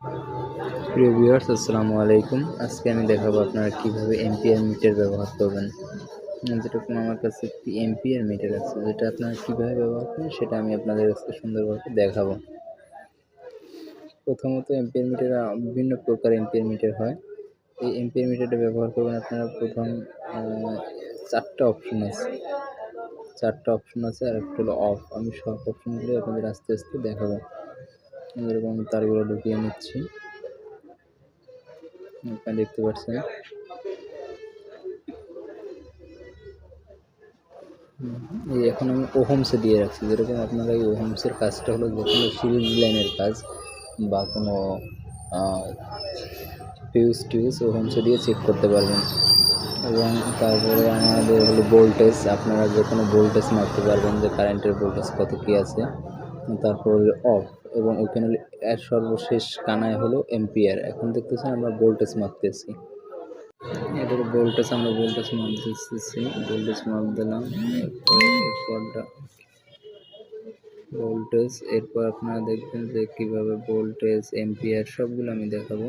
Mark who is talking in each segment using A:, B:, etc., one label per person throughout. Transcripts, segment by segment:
A: প্রিয় ভিউয়ার্স, আসসালামু আলাইকুম। আজকে আমি দেখাবো আপনারা কিভাবে এম্পিয়ার মিটার ব্যবহার করবেন। যেরকম আমার কাছে একটি এম্পিয়ার মিটার আছে, যেটা আপনারা কিভাবে ব্যবহার করবেন সেটা আমি আপনাদের আজকে সুন্দরভাবে দেখাবো। প্রথমত এম্পিয়ার মিটার বিভিন্ন প্রকার এম্পিয়ার মিটার হয়। এই এম্পিয়ার মিটারটা ব্যবহার করবেন আপনারা প্রথম 4টা অপশন আছে। 4টা অপশন আছে আর একটা হলো অফ। আমি সব অপশনগুলো আপনাদের আস্তে আস্তে দেখাবো। যেরকম তারগুলো ঢুকিয়ে নিচ্ছি, আপনারা দেখতে পাচ্ছেন। এখন আমি ওহমসে দিয়ে রাখছি। যেরকম আপনারা এই ওহমসের কাজটা হলো যে কোনো সিরিজ লাইনের কাজ বা কোনো ফিউজ ওহমসে দিয়ে চেক করতে পারবেন। এবং তারপরে আমাদের হলো ভোল্টেজ, আপনারা যে কোনো ভোল্টেজ মাপতে পারবেন যে কারেন্টের ভোল্টেজ কত কী আছে। তারপর হলো অফ, এবং ওখানে এর সর্বশেষ কানায় হলো এম্পিয়ার। এখন দেখতেছেন আমরা ভোল্টেজ মাপতেছি। এবার ভোল্টেজ মাপ দিতেছি, ভোল্টেজ মাপ দিলাম। এরপর আপনারা দেখবেন যে কীভাবে ভোল্টেজ এম্পিয়ার সবগুলো আমি দেখাবো।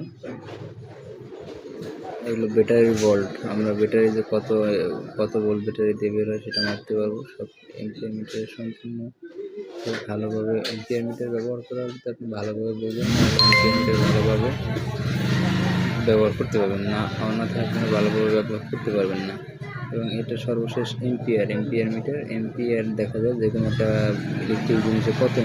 A: এগুলো ব্যাটারি ভোল্ট, আমরা ব্যাটারি যে কত ভোল্ট ব্যাটারি দিয়ে বের হয় সেটা মাপতে পারবো। সব এম্পিয়ার মিটার সম্পূর্ণ ভালোভাবে এম্পিয়ার মিটার ব্যবহার করা হলে আপনি ভালোভাবে বোঝেন, এম্পিয়ার মিটার ভালোভাবে ব্যবহার করতে পারবেন না, অন্যথায় আপনারা ভালোভাবে ব্যবহার করতে পারবেন না। এবং এটা সর্বশেষ এম্পিয়ার মিটার। এম্পিয়ার দেখা যায় যে কোনো একটা ইলেকট্রিক জিনিসে কত